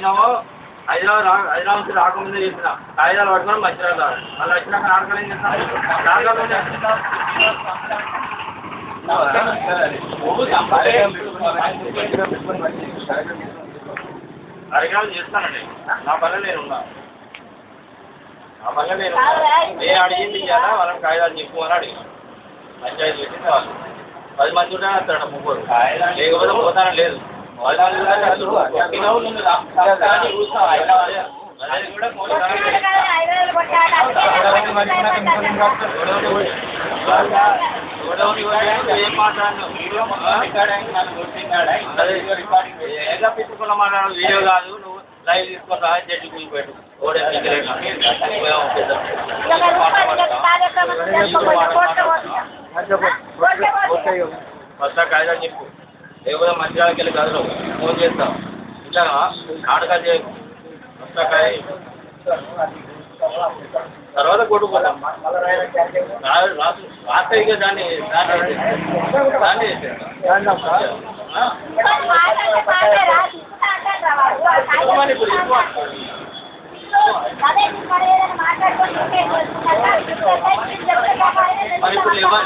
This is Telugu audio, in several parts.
నేనేమో హైదరాబాద్ నుంచి రాకముందే చెప్పిన కాగితాలు పట్టుకొని మంచిర్యాల రాదు మళ్ళీ వచ్చినాక నాటకాలు ఏం చేస్తాను కార్యక్రమం చేస్తానండి నా పనులు నేను ఉన్నా నా పనులు నేను అడిగింది ఇవ్వాలా వాళ్ళని కాగితాలు చెప్పు అని అడిగిన పంచాయతీ పెట్టింది వాళ్ళు 10 మంది ఉంటే వస్తాడు ముగ్గురు లేకపోతే పోతానని లేదు ఏం మాట్లాడినా వీడియో కాదు నువ్వు లైవ్ తీసుకుంటా జడ్జి కూలిపోయాడు ఓడే వస్తా కాగితాలు చెప్పు లేకపోతే మంచిర్యాలకి వెళ్ళి కాదు ఫోన్ చేస్తాం ఇట్లా నాటకాలు చేయకు వస్తా కాయ తర్వాత కొట్టుకుపోతాం రాత్రి ఇక దాన్ని మరి ఇప్పుడు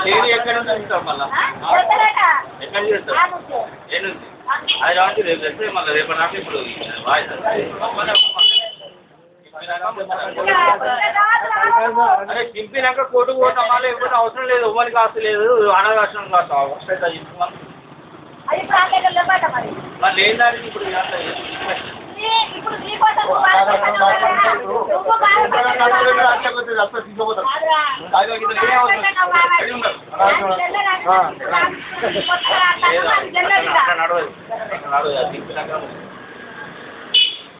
లేని ఎక్కడ ఉంటాం మళ్ళా ఎక్కడ చేస్తాం నేను అది రాత్రి రేపు తెస్తే మళ్ళీ రేపు నాకు ఇప్పుడు అరే చింపినాక కోర్టు పోతామా లేకపోతే అవసరం లేదు ఉమ్మడి కాస్త లేదు అనాథాశ్రమం కాస్త అవసరం మరి లేని దానికి ఇప్పుడు నడవదు